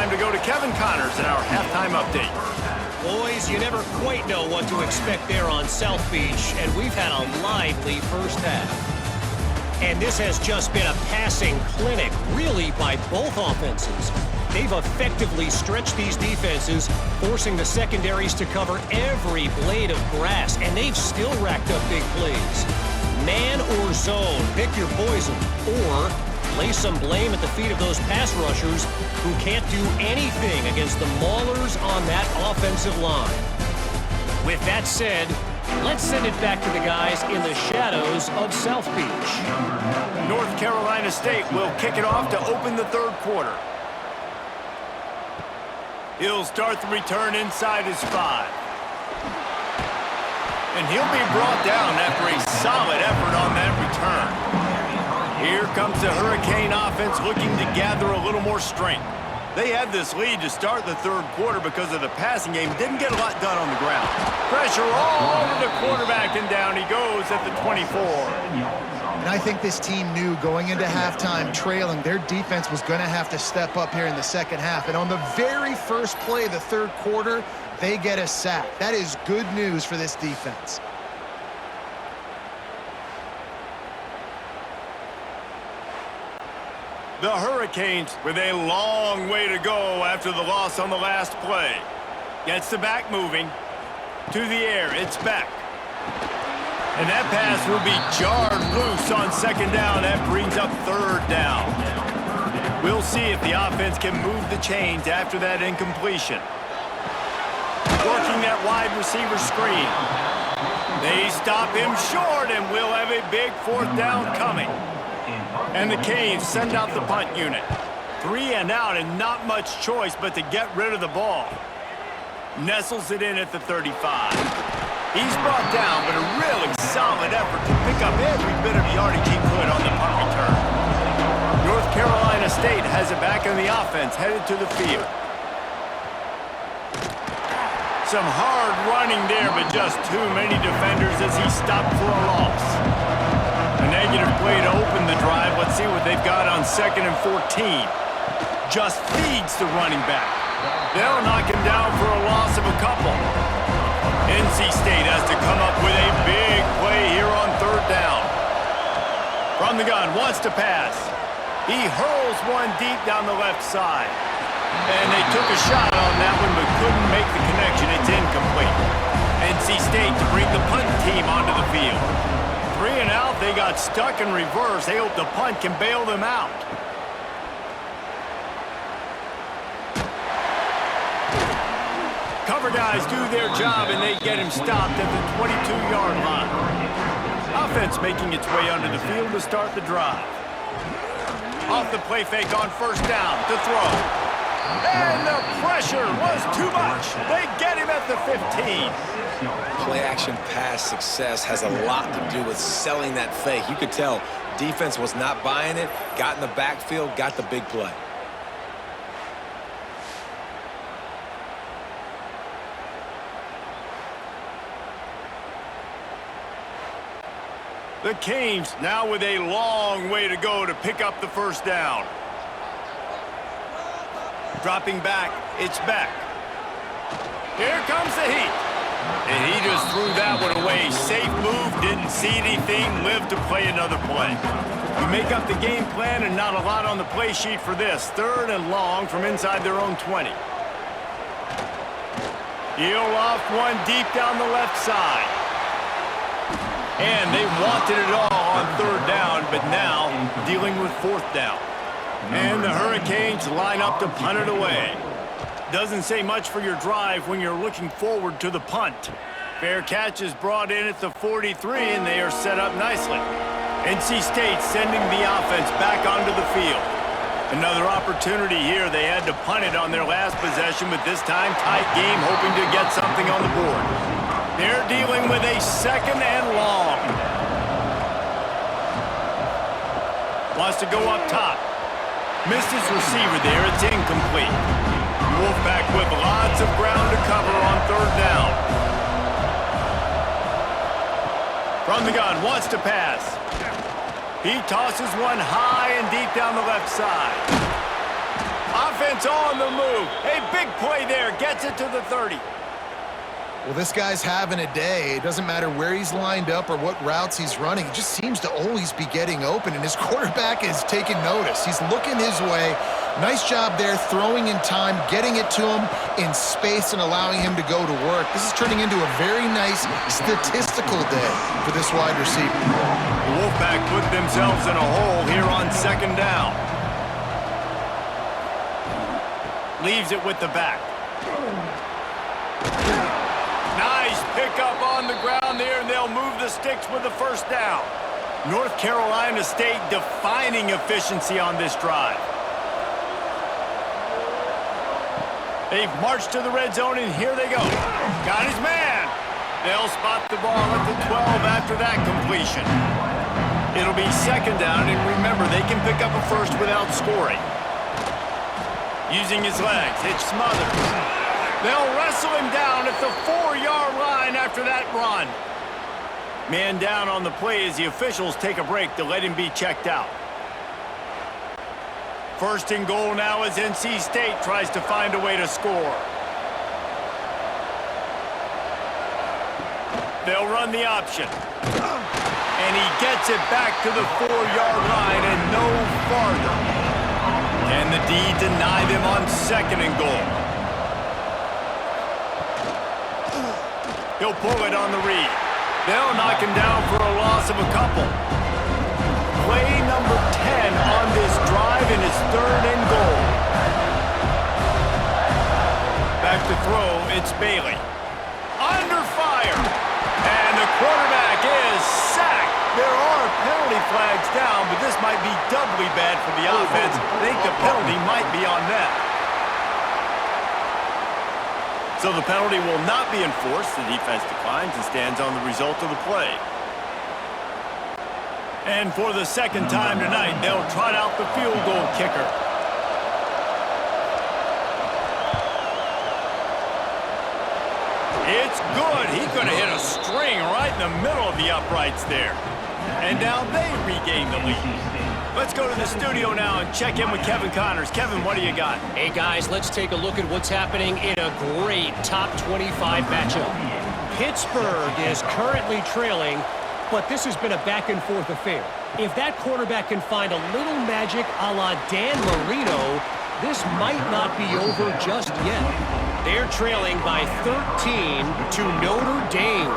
time to go to Kevin Connors in our halftime update. Boys, you never quite know what to expect there on South Beach, and we've had a lively first half. And this has just been a passing clinic, really, by both offenses. They've effectively stretched these defenses, forcing the secondaries to cover every blade of grass, and they've still racked up big plays. Man or zone, pick your poison, or lay some blame at the feet of those pass rushers who can't do anything against the maulers on that offensive line. With that said, let's send it back to the guys in the shadows of South Beach. North Carolina State will kick it off to open the third quarter. He'll start the return inside his 5. And he'll be brought down after a solid effort on that return. Here comes the Hurricane offense looking to gather a little more strength. They had this lead to start the third quarter because of the passing game. Didn't get a lot done on the ground. Pressure all over the quarterback, and down he goes at the 24. And I think this team knew going into halftime trailing, their defense was going to have to step up here in the second half. And on the very first play of the third quarter, they get a sack. That is good news for this defense. The Hurricanes with a long way to go after the loss on the last play. Gets the back moving. To the air, it's back. And that pass will be jarred loose on second down. That brings up third down. We'll see if the offense can move the chains after that incompletion. Working that wide receiver screen. They stop him short, and we'll have a big fourth down coming. And the Canes send out the punt unit. 3 and out, and not much choice but to get rid of the ball. Nestles it in at the 35. He's brought down, but a really solid effort to pick up every bit of yardage he could on the punt return. North Carolina State has it back in the offense, headed to the field. Some hard running there, but just too many defenders as he stopped for a loss. A negative play to open the drive. Let's see what they've got on 2nd and 14. Just feeds the running back. They'll knock him down for a loss of a couple. NC State has to come up with a big play here on third down. From the gun, wants to pass. He hurls one deep down the left side. And they took a shot on that one but couldn't make the connection. It's incomplete. NC State to bring the punt team onto the field. 3 and out, they got stuck in reverse. They hope the punt can bail them out. Cover guys do their job, and they get him stopped at the 22-yard line. Offense making its way onto the field to start the drive. Off the play fake on first down to throw. And the pressure was too much. They get him at the 15. Play-action pass success has a lot to do with selling that fake. You could tell defense was not buying it, got in the backfield, got the big play. The Canes now with a long way to go to pick up the first down. Dropping back, it's back. Here comes the heat. And he just threw that one away. Safe move, didn't see anything, lived to play another play. We make up the game plan and not a lot on the play sheet for this. 3rd and long from inside their own 20. Heel off one deep down the left side. And they wanted it all on third down, but now dealing with fourth down. And the Hurricanes line up to punt it away. Doesn't say much for your drive when you're looking forward to the punt. Fair catch is brought in at the 43, and they are set up nicely. NC State sending the offense back onto the field. Another opportunity here. They had to punt it on their last possession, but this time tight game, hoping to get something on the board. They're dealing with a 2nd and long. Wants to go up top. Missed his receiver there. It's incomplete. Wolfpack with lots of ground to cover on third down. From the gun, wants to pass. He tosses one high and deep down the left side. defense on the move. A big play there. Gets it to the 30. Well, this guy's having a day. It doesn't matter where he's lined up or what routes he's running. He just seems to always be getting open, and his quarterback is taking notice. He's looking his way. Nice job there, throwing in time, getting it to him in space and allowing him to go to work. This is turning into a very nice statistical day for this wide receiver. The Wolfpack put themselves in a hole here on second down. Leaves it with the back. Nice pickup on the ground there, and they'll move the sticks with the first down. North Carolina State defining efficiency on this drive. They've marched to the red zone, and here they go. Got his man. They'll spot the ball at the 12 after that completion. It'll be second down, and remember, they can pick up a first without scoring. Using his legs, it's Smothers. They'll wrestle him down at the 4-yard line after that run. Man down on the play as the officials take a break to let him be checked out. First and goal now as NC State tries to find a way to score. They'll run the option. And he gets it back to the 4-yard line and no farther. Can the D deny them on second and goal? He'll pull it on the read. They'll knock him down for a loss of a couple. Play number 10 on this drive, and it's third and goal. Back to throw, it's Bailey. Under fire. And the quarterback is sacked. There are penalty flags down, but this might be doubly bad for the offense. I think the penalty might be on them. So the penalty will not be enforced. The defense declines and stands on the result of the play. And for the second time tonight, they'll trot out the field goal kicker. It's good. He could have hit a string right in the middle of the uprights there. And now they regain the lead. Let's go to the studio now and check in with Kevin Connors. Kevin, what do you got? Hey, guys, let's take a look at what's happening in a great top 25 matchup. Pittsburgh is currently trailing, but this has been a back-and-forth affair. If that quarterback can find a little magic a la Dan Marino, this might not be over just yet. They're trailing by 13 to Notre Dame.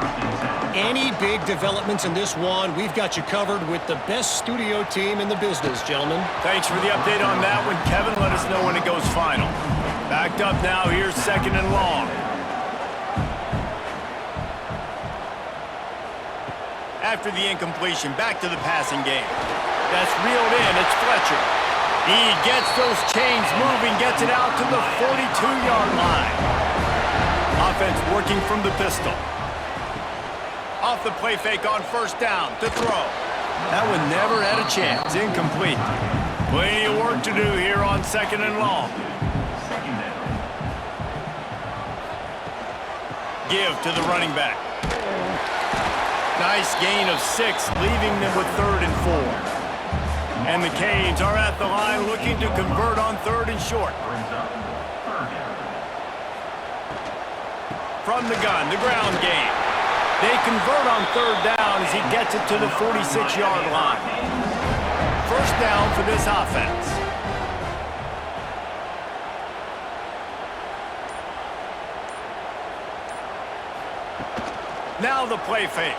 Any big developments in this one, we've got you covered with the best studio team in the business, gentlemen. Thanks for the update on that one, Kevin. Let us know when it goes final. Backed up now, here's second and long. After the incompletion, back to the passing game. That's reeled in, it's Fletcher. He gets those chains moving, gets it out to the 42-yard line. Offense working from the pistol. Off the play fake on first down to throw. That one never had a chance. Incomplete. Plenty of work to do here on second and long. Give to the running back. Nice gain of 6, leaving them with third and 4. And the Canes are at the line looking to convert on third and short. From the gun, the ground game. They convert on third down as he gets it to the 46-yard line. First down for this offense. Now the play fake.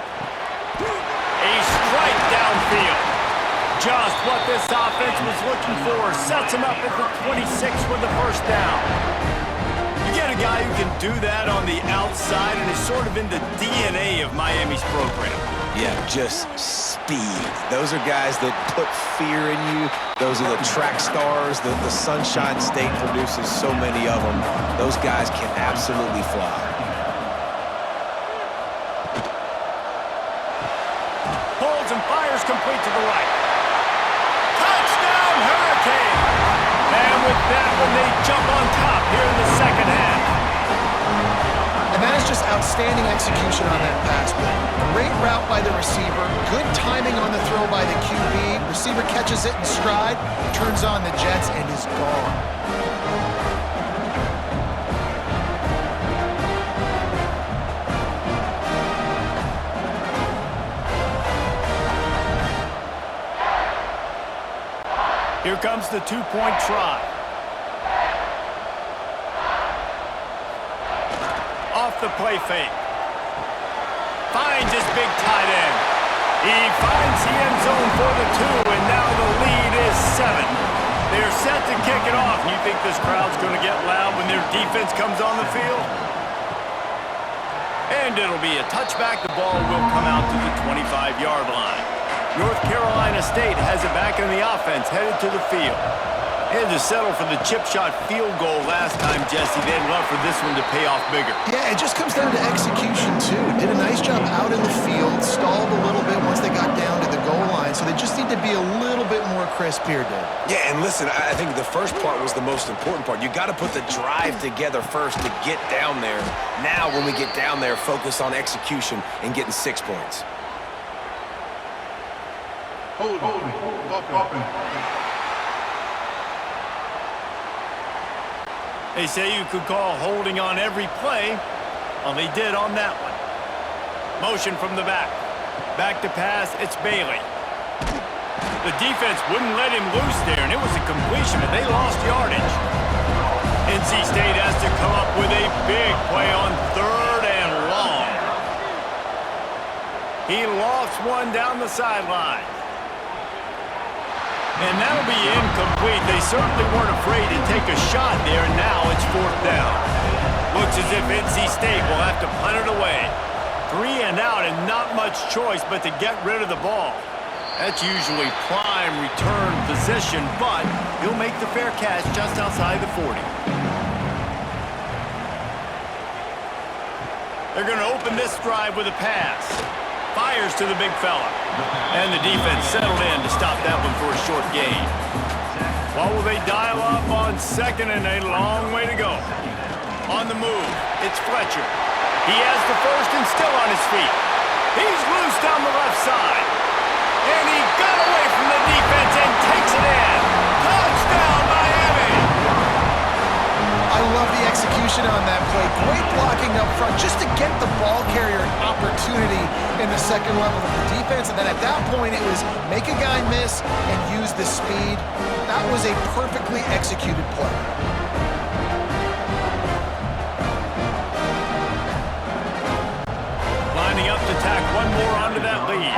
A strike downfield. Just what this offense was looking for. Sets him up at the 26 with the first down. You get a guy who can do that on the outside and is sort of in the DNA of Miami's program. Yeah, just speed. Those are guys that put fear in you. Those are the track stars. The Sunshine State produces so many of them. Those guys can absolutely fly. Pulls and fires complete to the right. Touchdown, Hurricane! And with that one, they jump on top here in the second half. And that is just outstanding execution on that pass play. Great route by the receiver, good timing on the throw by the QB. Receiver catches it in stride, turns on the jets, and is gone. Here comes the two-point try. Off the play fake. Finds his big tight end. He finds the end zone for the 2, and now the lead is 7. They're set to kick it off. You think this crowd's going to get loud when their defense comes on the field? And it'll be a touchback. The ball will come out to the 25-yard line. North Carolina State has it back in the offense, headed to the field. Had to settle for the chip shot field goal last time, Jesse. They'd love for this one to pay off bigger. Yeah, it just comes down to execution, too. Did a nice job out in the field, stalled a little bit once they got down to the goal line, so they just need to be a little bit more crisp here, Dave. Yeah, and listen, I think the first part was the most important part. You got to put the drive together first to get down there. Now, when we get down there, focus on execution and getting 6 points. Hold up. They say you could call holding on every play. Well, they did on that one. Motion from the back. Back to pass, it's Bailey. The defense wouldn't let him loose there, and it was a completion, but they lost yardage. NC State has to come up with a big play on 3rd and long. He lofts one down the sideline. And that'll be incomplete. They certainly weren't afraid to take a shot there, and now it's 4th down. Looks as if NC State will have to punt it away. 3 and out, and not much choice but to get rid of the ball. That's usually prime return position, but he'll make the fair catch just outside the 40. They're going to open this drive with a pass. Fires to the big fella. And the defense settled in to stop that one for a short gain. What will they dial up on 2nd and a long way to go? On the move, it's Fletcher. He has the first and still on his feet. He's loose down the left side. And he got away from the defense and takes it in. Touchdown, Miami! I love the execution on that play. Great blocking up front just to get the ball carrier an opportunity in the second level of the defense. And then at that point, it was make a guy miss and use the speed. That was a perfectly executed play. Lining up to tack one more onto that lead.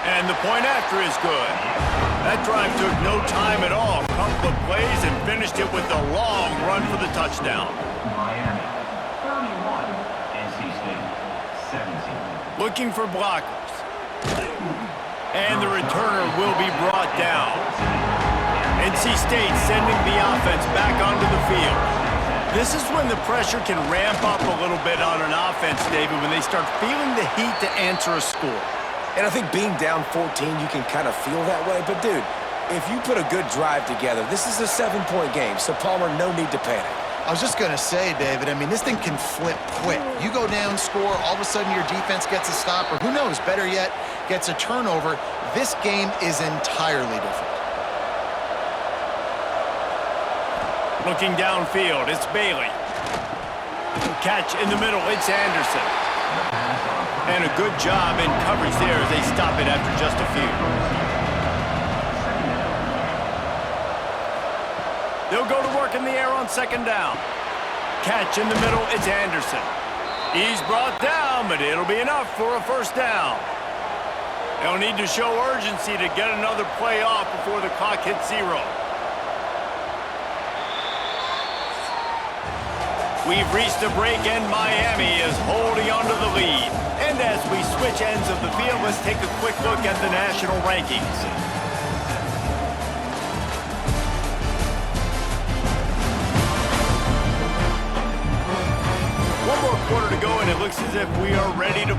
And the point after is good. That drive took no time at all. Couple of plays and finished it with a long run for the touchdown. Miami, 31. NC State, 17. Looking for blockers. And the returner will be brought down. NC State sending the offense back onto the field. This is when the pressure can ramp up a little bit on an offense, David, when they start feeling the heat to answer a score. And I think being down 14, you can kind of feel that way. But, dude, if you put a good drive together, this is a 7-point game. So, Palmer, no need to panic. I was just going to say, David, I mean, this thing can flip quick. You go down, score, all of a sudden your defense gets a stop, or who knows, better yet, gets a turnover. This game is entirely different. Looking downfield, it's Bailey. Catch in the middle, it's Anderson. And a good job in coverage there as they stop it after just a few. They'll go to work in the air on 2nd down. Catch in the middle, it's Anderson. He's brought down, but it'll be enough for a 1st down. They'll need to show urgency to get another play off before the clock hits 0. We've reached a break, and Miami is holding onto the lead. And as we switch ends of the field, let's take a quick look at the national rankings. One more quarter to go, and it looks as if we are ready to